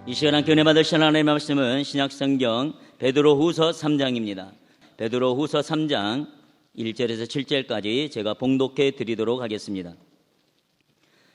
이 시간 함께 은혜 받으실 하나님의 말씀은 신약성경 베드로후서 3장입니다. 베드로후서 3장 1절에서 7절까지 제가 봉독해 드리도록 하겠습니다.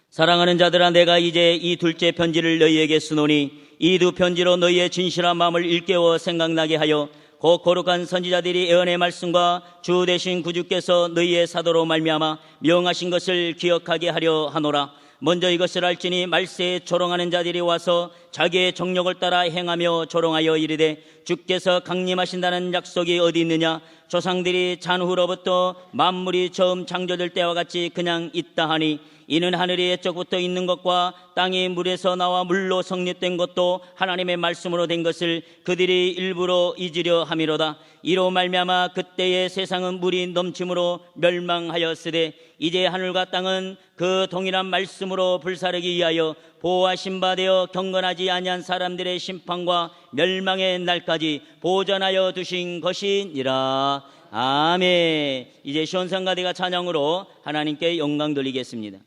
사랑하는 자들아, 내가 이제 이 둘째 편지를 너희에게 쓰노니 이 두 편지로 너희의 진실한 마음을 일깨워 생각나게 하여 곧 거룩한 선지자들이 예언의 말씀과 주 되신 구주께서 너희의 사도로 말미암아 명하신 것을 기억하게 하려 하노라. 먼저 이것을 알지니 말세에 조롱하는 자들이 와서 자기의 정욕을 따라 행하며 조롱하여 이르되 주께서 강림하신다는 약속이 어디 있느냐? 조상들이 잔후로부터 만물이 처음 창조될 때와 같이 그냥 있다 하니 이는 하늘이 옛적부터 있는 것과 땅이 물에서 나와 물로 성립된 것도 하나님의 말씀으로 된 것을 그들이 일부러 잊으려 함이로다. 이로 말미암아 그때의 세상은 물이 넘침으로 멸망하였으되 이제 하늘과 땅은 그 동일한 말씀으로 불사르기 위하여 보호하신 바 되어 경건하지 아니한 사람들의 심판과 멸망의 날까지 보전하여 두신 것이니라. 아멘. 이제 시온성가대가 찬양으로 하나님께 영광 돌리겠습니다.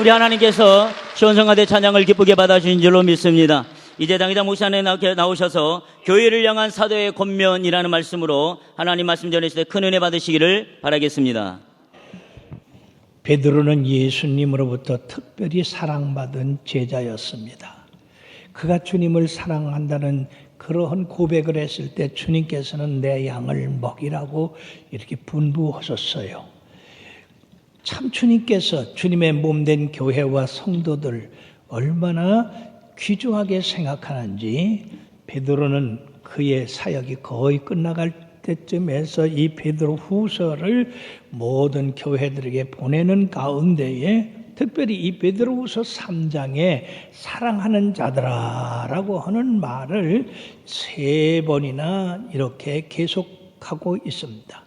우리 하나님께서 시온성가대 찬양을 기쁘게 받아주신 줄로 믿습니다. 이제 당회장 목사님 나오셔서 교회를 향한 사도의 권면이라는 말씀으로 하나님 말씀 전하실 때 큰 은혜 받으시기를 바라겠습니다. 베드로는 예수님으로부터 특별히 사랑받은 제자였습니다. 그가 주님을 사랑한다는 그러한 고백을 했을 때 주님께서는 내 양을 먹이라고 이렇게 분부하셨어요. 참 주님께서 주님의 몸된 교회와 성도들 얼마나 귀중하게 생각하는지 베드로는 그의 사역이 거의 끝나갈 때쯤에서 이 베드로 후서를 모든 교회들에게 보내는 가운데에 특별히 이 베드로후서 3장에 사랑하는 자들아라고 하는 말을 3번이나 이렇게 계속하고 있습니다.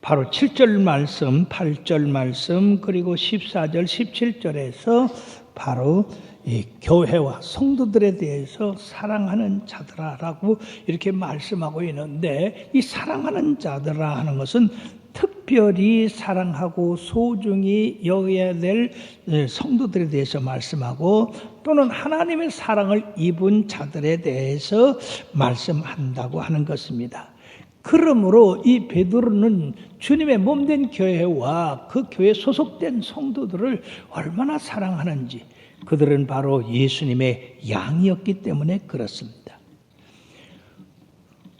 바로 7절 말씀, 8절 말씀, 그리고 14절, 17절에서 바로 이 교회와 성도들에 대해서 사랑하는 자들아라고 이렇게 말씀하고 있는데, 이 사랑하는 자들아 하는 것은 특별히 사랑하고 소중히 여겨야 될 성도들에 대해서 말씀하고, 또는 하나님의 사랑을 입은 자들에 대해서 말씀한다고 하는 것입니다. 그러므로 이 베드로는 주님의 몸된 교회와 그 교회에 소속된 성도들을 얼마나 사랑하는지, 그들은 바로 예수님의 양이었기 때문에 그렇습니다.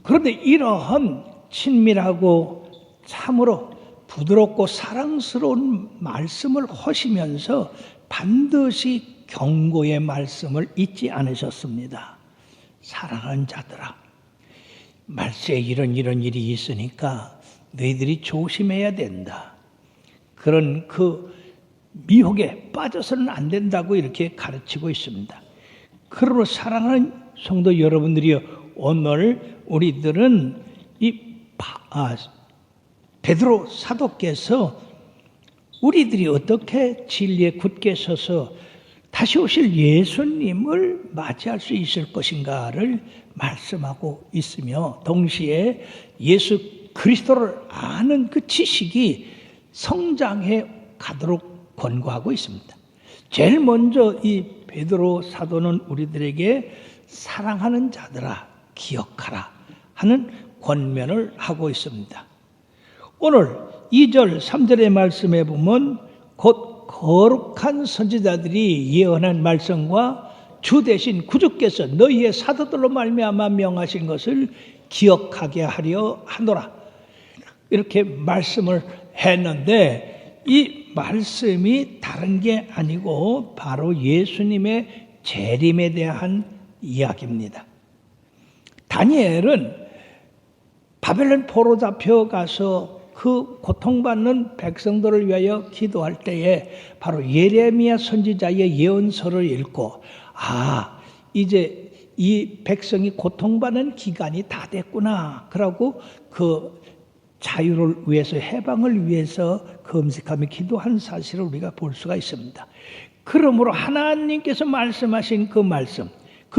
그런데 이러한 친밀하고 참으로 부드럽고 사랑스러운 말씀을 하시면서 반드시 경고의 말씀을 잊지 않으셨습니다. 사랑하는 자들아, 말세에 이런 일이 있으니까 너희들이 조심해야 된다. 그런 그 미혹에 빠져서는 안 된다고 이렇게 가르치고 있습니다. 그러므로 사랑하는 성도 여러분들이요, 오늘 우리들은 베드로 사도께서 우리들이 어떻게 진리에 굳게 서서 다시 오실 예수님을 맞이할 수 있을 것인가를 말씀하고 있으며, 동시에 예수 그리스도를 아는 그 지식이 성장해 가도록 권고하고 있습니다. 제일 먼저 이 베드로 사도는 우리들에게 사랑하는 자들아 기억하라 하는 권면을 하고 있습니다. 오늘 2절 3절의 말씀에 보면 곧 거룩한 선지자들이 예언한 말씀과 주 대신 구주께서 너희의 사도들로 말미암아 명하신 것을 기억하게 하려 하노라, 이렇게 말씀을 했는데, 이 말씀이 다른 게 아니고 바로 예수님의 재림에 대한 이야기입니다. 다니엘은 바벨론 포로 잡혀가서 그 고통받는 백성들을 위하여 기도할 때에 바로 예레미야 선지자의 예언서를 읽고, 이제 이 백성이 고통받는 기간이 다 됐구나, 그러고 그 자유를 위해서, 해방을 위해서 검색하며 기도한 사실을 우리가 볼 수가 있습니다. 그러므로 하나님께서 말씀하신 그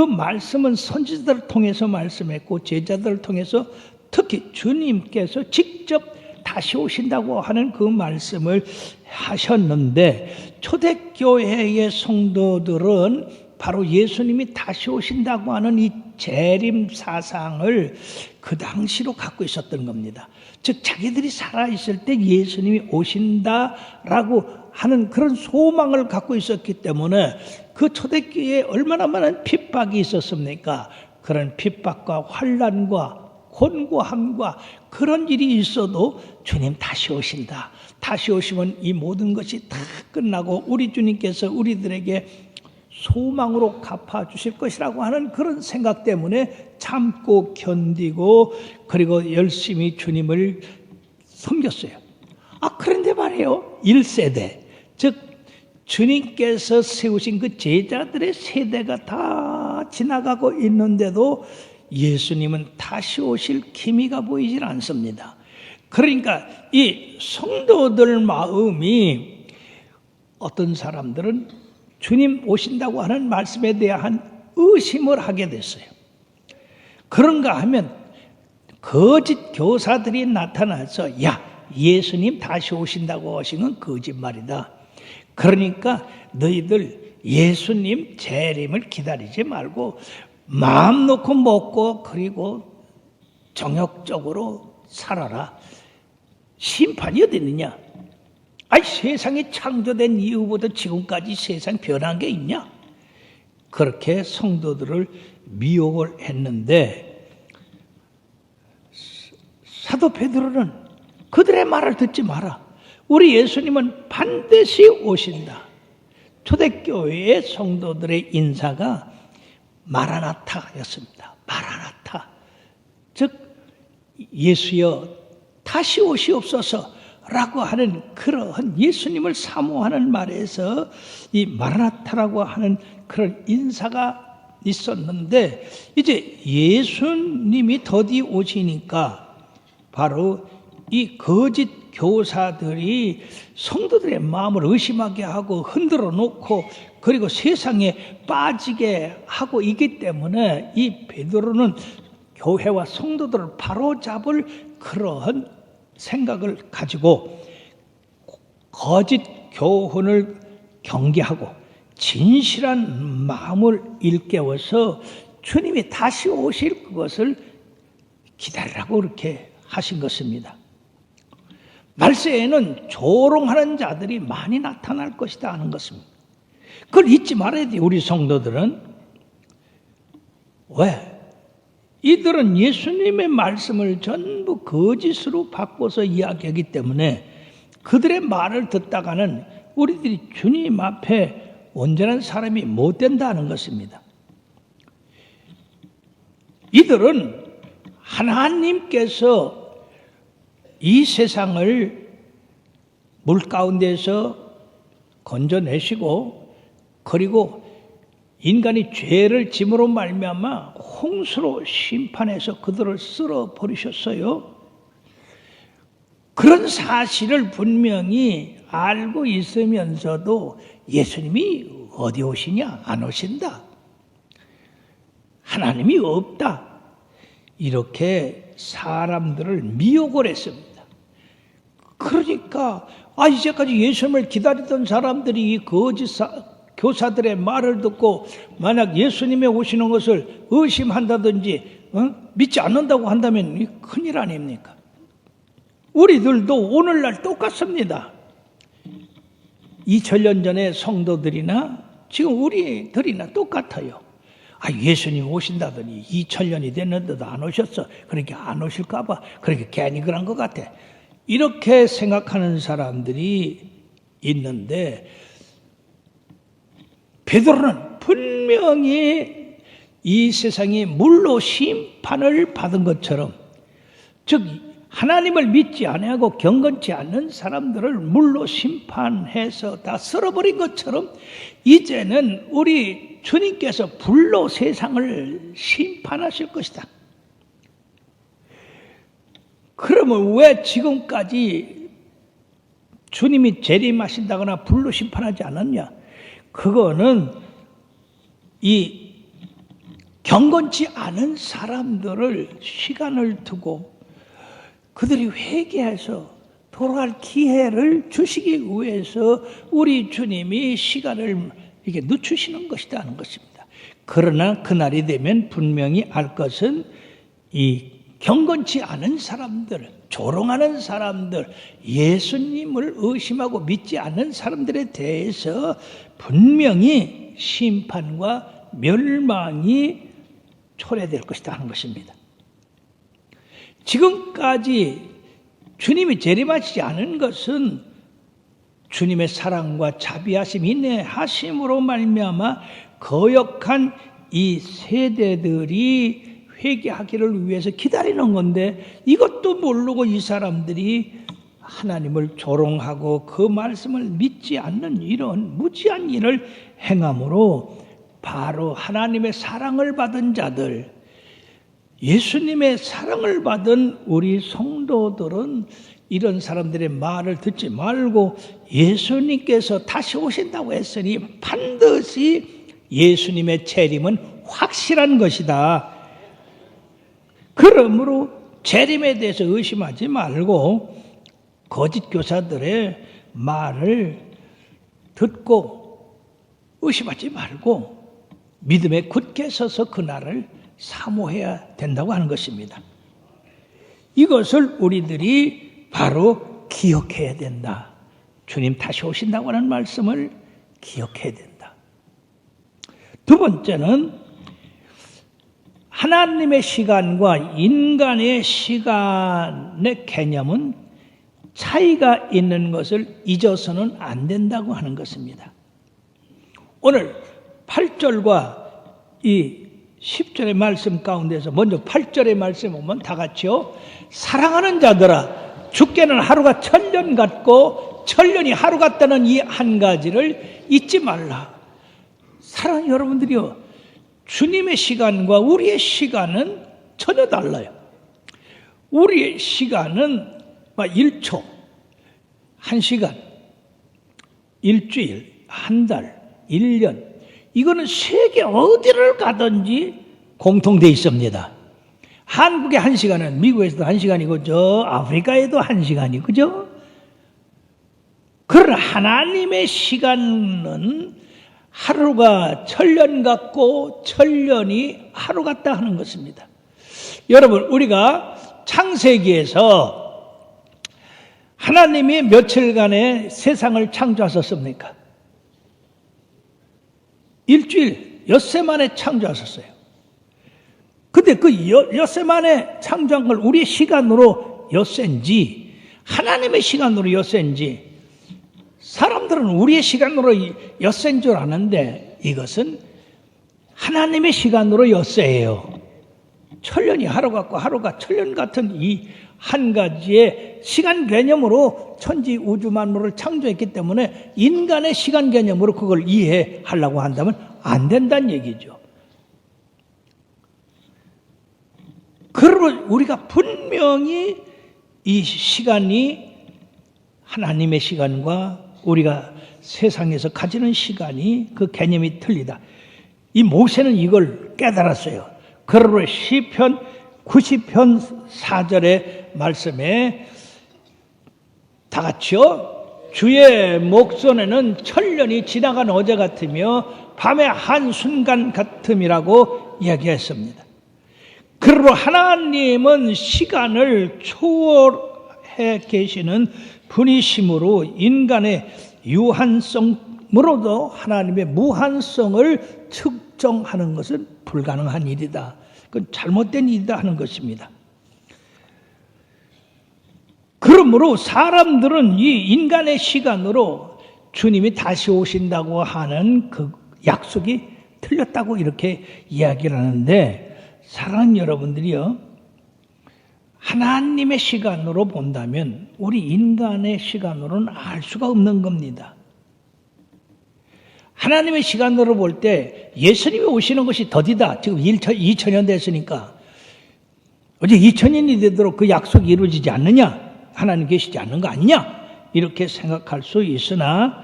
말씀은 선지자들을 통해서 말씀했고, 제자들을 통해서 특히 주님께서 직접 다시 오신다고 하는 그 말씀을 하셨는데, 초대교회의 성도들은 바로 예수님이 다시 오신다고 하는 이 재림 사상을 그 당시로 갖고 있었던 겁니다. 즉 자기들이 살아있을 때 예수님이 오신다라고 하는 그런 소망을 갖고 있었기 때문에 그 초대교회에 얼마나 많은 핍박이 있었습니까? 그런 핍박과 환난과 곤고함과 그런 일이 있어도 주님 다시 오신다, 다시 오시면 이 모든 것이 다 끝나고 우리 주님께서 우리들에게 소망으로 갚아주실 것이라고 하는 그런 생각 때문에 참고 견디고 그리고 열심히 주님을 섬겼어요. 그런데 말이에요, 1세대, 즉 주님께서 세우신 그 제자들의 세대가 다 지나가고 있는데도 예수님은 다시 오실 기미가 보이질 않습니다. 그러니까 이 성도들 마음이, 어떤 사람들은 주님 오신다고 하는 말씀에 대한 의심을 하게 됐어요. 그런가 하면 거짓 교사들이 나타나서 예수님 다시 오신다고 하신 건 거짓말이다, 그러니까 너희들 예수님 재림을 기다리지 말고 마음 놓고 먹고 그리고 정욕적으로 살아라, 심판이 어디 있느냐, 세상이 창조된 이후부터 지금까지 세상 변한 게 있냐, 그렇게 성도들을 미혹을 했는데, 사도 베드로는 그들의 말을 듣지 마라, 우리 예수님은 반드시 오신다. 초대교회의 성도들의 인사가 마라나타였습니다. 마라나타, 즉 예수여 다시 오시옵소서 라고 하는 그러한 예수님을 사모하는 말에서 이 마라나타라고 하는 그런 인사가 있었는데, 이제 예수님이 더디 오시니까 바로 이 거짓 교사들이 성도들의 마음을 의심하게 하고 흔들어 놓고 그리고 세상에 빠지게 하고 있기 때문에 이 베드로는 교회와 성도들을 바로잡을 그러한 생각을 가지고 거짓 교훈을 경계하고 진실한 마음을 일깨워서 주님이 다시 오실 그것을 기다리라고 그렇게 하신 것입니다. 말세에는 조롱하는 자들이 많이 나타날 것이다 하는 것입니다. 그걸 잊지 말아야 돼요. 우리 성도들은. 왜? 이들은 예수님의 말씀을 전부 거짓으로 바꿔서 이야기하기 때문에 그들의 말을 듣다가는 우리들이 주님 앞에 온전한 사람이 못 된다는 것입니다. 이들은 하나님께서 이 세상을 물 가운데서 건져내시고 그리고 인간이 죄를 짐으로 말미암아 홍수로 심판해서 그들을 쓸어 버리셨어요. 그런 사실을 분명히 알고 있으면서도 예수님이 어디 오시냐? 안 오신다. 하나님이 없다. 이렇게 사람들을 미혹을 했습니다. 그러니까 이제까지 예수님을 기다리던 사람들이 이 거짓 교사들의 말을 듣고 만약 예수님의 오시는 것을 의심한다든지 믿지 않는다고 한다면 이 큰일 아닙니까? 우리들도 오늘날 똑같습니다. 2000년 전의 성도들이나 지금 우리들이나 똑같아요. 예수님 오신다더니 2000년이 됐는데도 안 오셨어. 그러니까 안 오실까 봐. 그렇게 괜히 그런 것 같아. 이렇게 생각하는 사람들이 있는데 베드로는 분명히 이 세상이 물로 심판을 받은 것처럼 즉 하나님을 믿지 아니하고 경건치 않는 사람들을 물로 심판해서 다 쓸어버린 것처럼 이제는 우리 주님께서 불로 세상을 심판하실 것이다. 그러면 왜 지금까지 주님이 재림하신다거나 불로 심판하지 않았냐? 그거는 이 경건치 않은 사람들을 시간을 두고 그들이 회개해서 돌아갈 기회를 주시기 위해서 우리 주님이 시간을 이렇게 늦추시는 것이다 하는 것입니다. 그러나 그날이 되면 분명히 알 것은 이 경건치 않은 사람들, 조롱하는 사람들, 예수님을 의심하고 믿지 않는 사람들에 대해서 분명히 심판과 멸망이 초래될 것이다 하는 것입니다. 지금까지 주님이 재림하시지 않은 것은 주님의 사랑과 자비하심, 인내하심으로 말미암아 거역한 이 세대들이 회개하기를 위해서 기다리는 건데 이것도 모르고 이 사람들이 하나님을 조롱하고 그 말씀을 믿지 않는 이런 무지한 일을 행함으로 바로 하나님의 사랑을 받은 자들, 예수님의 사랑을 받은 우리 성도들은 이런 사람들의 말을 듣지 말고 예수님께서 다시 오신다고 했으니 반드시 예수님의 재림은 확실한 것이다. 그러므로 재림에 대해서 의심하지 말고 거짓 교사들의 말을 듣고 의심하지 말고 믿음에 굳게 서서 그날을 사모해야 된다고 하는 것입니다. 이것을 우리들이 바로 기억해야 된다. 주님 다시 오신다고 하는 말씀을 기억해야 된다. 두 번째는 하나님의 시간과 인간의 시간의 개념은 차이가 있는 것을 잊어서는 안 된다고 하는 것입니다. 오늘 8절과 이 10절의 말씀 가운데서 먼저 8절의 말씀 보면 다 같이요. 사랑하는 자들아 주께는 하루가 1000년 같고 1000년이 하루 같다는 이 한 가지를 잊지 말라. 사랑하는 여러분들이요, 주님의 시간과 우리의 시간은 전혀 달라요. 우리의 시간은 막 1초, 1시간, 일주일, 한 달, 1년, 이거는 세계 어디를 가든지 공통되어 있습니다. 한국의 1시간은 미국에서도 1시간이고 저 아프리카에도 1시간이고 그죠? 그러나 하나님의 시간은 하루가 천년 같고 천년이 하루 같다 하는 것입니다. 여러분, 우리가 창세기에서 하나님이 며칠간의 세상을 창조하셨습니까? 일주일, 엿새 만에 창조하셨어요. 근데 그 엿새 만에 창조한 걸 우리의 시간으로 엿새인지 하나님의 시간으로 엿새인지 사람들은 우리의 시간으로 엿새인 줄 아는데 이것은 하나님의 시간으로 엿새예요. 천년이 하루 같고 하루가 천년 같은 이 한 가지의 시간 개념으로 천지 우주 만물을 창조했기 때문에 인간의 시간 개념으로 그걸 이해하려고 한다면 안 된다는 얘기죠. 그러므로 우리가 분명히 이 시간이 하나님의 시간과 우리가 세상에서 가지는 시간이 그 개념이 틀리다. 이 모세는 이걸 깨달았어요. 그러므로 시편 90편 4절의 말씀에 다 같이요. 주의 목전에는 천년이 지나간 어제 같으며 밤의 한순간 같음이라고 이야기했습니다. 그러므로 하나님은 시간을 초월해 계시는 분이심으로 인간의 유한성으로도 하나님의 무한성을 측정하는 것은 불가능한 일이다. 그건 잘못된 일이다 하는 것입니다. 그러므로 사람들은 이 인간의 시간으로 주님이 다시 오신다고 하는 그 약속이 틀렸다고 이렇게 이야기를 하는데 사랑하는 여러분들이요, 하나님의 시간으로 본다면 우리 인간의 시간으로는 알 수가 없는 겁니다. 하나님의 시간으로 볼 때 예수님이 오시는 것이 더디다. 지금 2000년 됐으니까 어제 2000년이 되도록 그 약속이 이루어지지 않느냐? 하나님 계시지 않는 거 아니냐? 이렇게 생각할 수 있으나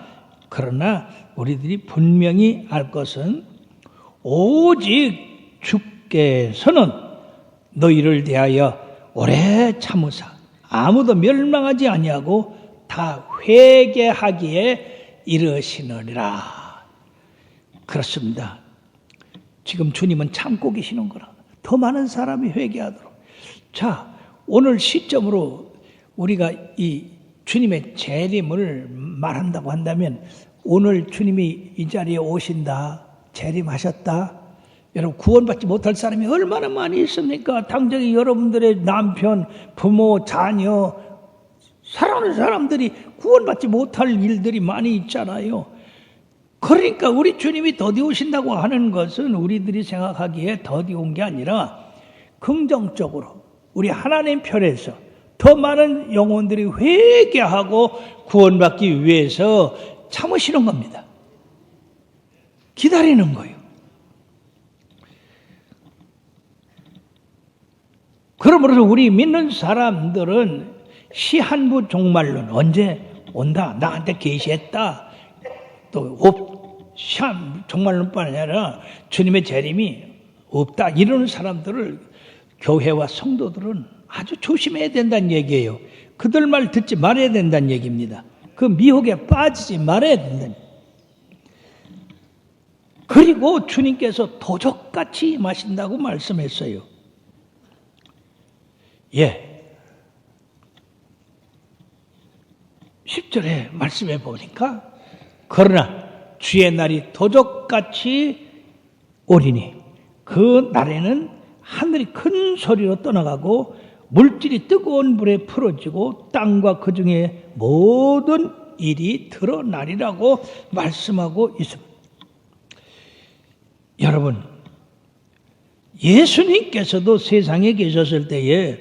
그러나 우리들이 분명히 알 것은 오직 주께서는 너희를 대하여 오래 참으사 아무도 멸망하지 아니하고 다 회개하기에 이르시느니라. 그렇습니다. 지금 주님은 참고 계시는 거라. 더 많은 사람이 회개하도록. 자, 오늘 시점으로 우리가 이 주님의 재림을 말한다고 한다면 오늘 주님이 이 자리에 오신다, 재림하셨다. 여러분, 구원받지 못할 사람이 얼마나 많이 있습니까? 당장에 여러분들의 남편, 부모, 자녀, 사랑하는 사람들이 구원받지 못할 일들이 많이 있잖아요. 그러니까 우리 주님이 더디 오신다고 하는 것은 우리들이 생각하기에 더디 온 게 아니라 긍정적으로 우리 하나님 편에서 더 많은 영혼들이 회개하고 구원받기 위해서 참으시는 겁니다. 기다리는 거예요. 그러므로 우리 믿는 사람들은 시한부 종말론 언제 온다, 나한테 계시했다, 또 시한 종말론뿐 아니라 주님의 재림이 없다 이러는 사람들을 교회와 성도들은 아주 조심해야 된다는 얘기예요. 그들 말 듣지 말아야 된다는 얘기입니다. 그 미혹에 빠지지 말아야 된다는. 그리고 주님께서 도적같이 임하신다고 말씀했어요. 예. 10절에 말씀해 보니까 그러나 주의 날이 도적같이 오리니 그 날에는 하늘이 큰 소리로 떠나가고 물질이 뜨거운 불에 풀어지고 땅과 그 중에 모든 일이 드러나리라고 말씀하고 있습니다. 여러분, 예수님께서도 세상에 계셨을 때에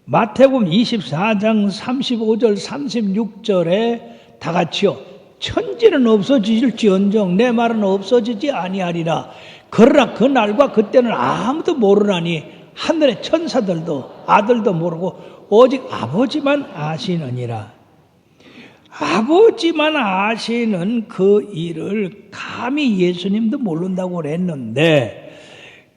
마태복음 24장 35절 36절에 다 같이요. 천지는 없어질지언정 내 말은 없어지지 아니하리라. 그러나 그 날과 그때는 아무도 모르나니 하늘의 천사들도 아들도 모르고 오직 아버지만 아시느니라. 아버지만 아시는 그 일을 감히 예수님도 모른다고 그랬는데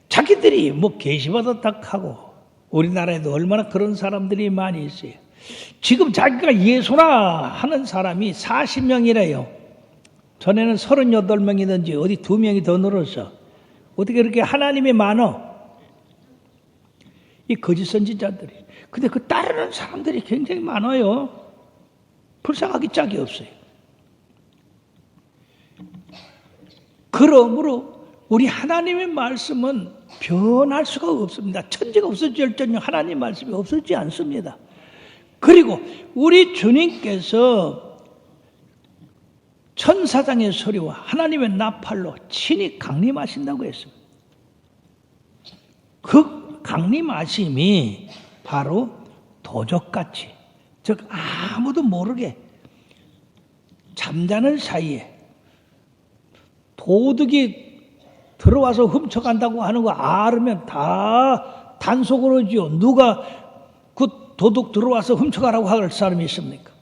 자기들이 뭐 계시받았다 하고 우리나라에도 얼마나 그런 사람들이 많이 있어요. 지금 자기가 예수라 하는 사람이 40명이래요. 전에는 38명이든지 어디 2명이 더 늘었어. 어떻게 그렇게 하나님이 많어? 이 거짓 선지자들이. 근데 그 따르는 사람들이 굉장히 많아요. 불쌍하기 짝이 없어요. 그러므로 우리 하나님의 말씀은 변할 수가 없습니다. 천지가 없어질 전혀 하나님 말씀이 없어지지 않습니다. 그리고 우리 주님께서 천사장의 소리와 하나님의 나팔로 친히 강림하신다고 했습니다. 그 강림하심이 바로 도적같이, 즉 아무도 모르게 잠자는 사이에 도둑이 들어와서 훔쳐간다고 하는 거 알으면 다 단속으로지요. 누가 그 도둑 들어와서 훔쳐가라고 할 사람이 있습니까?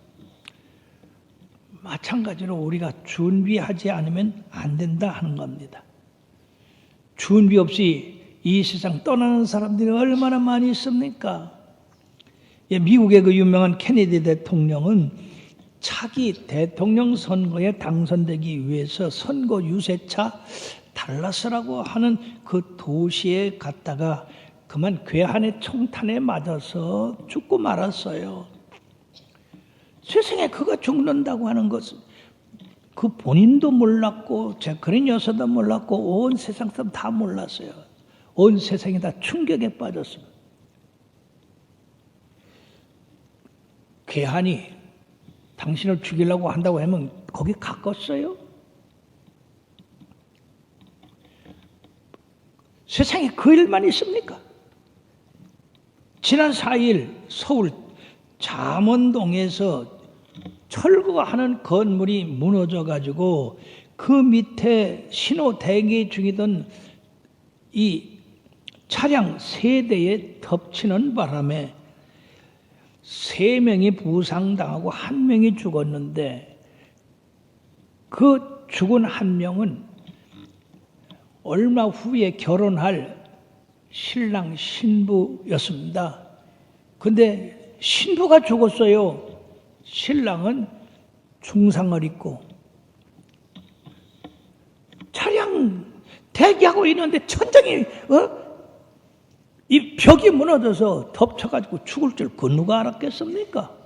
마찬가지로 우리가 준비하지 않으면 안 된다 하는 겁니다. 준비 없이 이 세상 떠나는 사람들이 얼마나 많이 있습니까? 미국의 그 유명한 케네디 대통령은 차기 대통령 선거에 당선되기 위해서 선거 유세차 달라스라고 하는 그 도시에 갔다가 그만 괴한의 총탄에 맞아서 죽고 말았어요. 세상에 그가 죽는다고 하는 것은 그 본인도 몰랐고 제크린 여사도 몰랐고 온 세상 사람 다 몰랐어요. 온 세상이 다 충격에 빠졌습니다. 괴한이 당신을 죽이려고 한다고 하면 거기 가꿨어요? 세상에 그 일만 있습니까? 지난 4일 서울 잠원동에서 철거하는 건물이 무너져 가지고 그 밑에 신호 대기 중이던 이 차량 3대에 덮치는 바람에 3명이 부상당하고 1명이 죽었는데 그 죽은 1명은 얼마 후에 결혼할 신랑 신부였습니다. 근데 신부가 죽었어요. 신랑은 중상을 입고 차량 대기하고 있는데 천장이 이 벽이 무너져서 덮쳐가지고 죽을 줄 그 누가 알았겠습니까?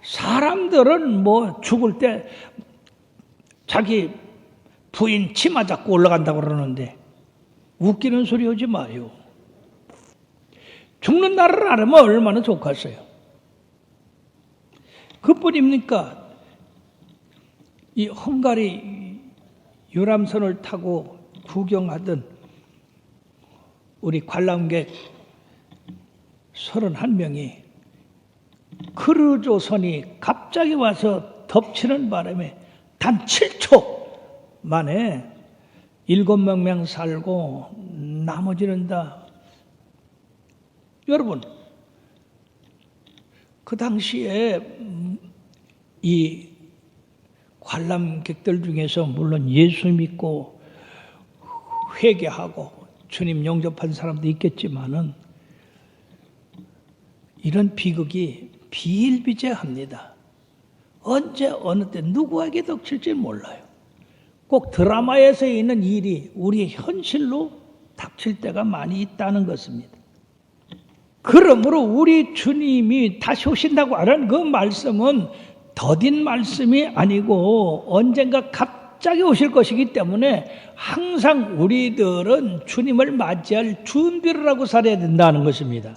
사람들은 뭐 죽을 때 자기 부인 치마 잡고 올라간다고 그러는데 웃기는 소리 하지 마요. 죽는 날을 알으면 얼마나 좋겠어요. 그뿐입니까? 이 헝가리 유람선을 타고 구경하던 우리 관람객 31명이 크루조선이 갑자기 와서 덮치는 바람에 단 7초 만에 7명 살고 나머지는 다. 여러분, 그 당시에 이 관람객들 중에서 물론 예수 믿고 회개하고 주님 영접한 사람도 있겠지만은 이런 비극이 비일비재합니다. 언제 어느 때 누구에게 닥칠지 몰라요. 꼭 드라마에서 있는 일이 우리의 현실로 닥칠 때가 많이 있다는 것입니다. 그러므로 우리 주님이 다시 오신다고 하는 그 말씀은 더딘 말씀이 아니고 언젠가 갑자기 오실 것이기 때문에 항상 우리들은 주님을 맞이할 준비를 하고 살아야 된다는 것입니다.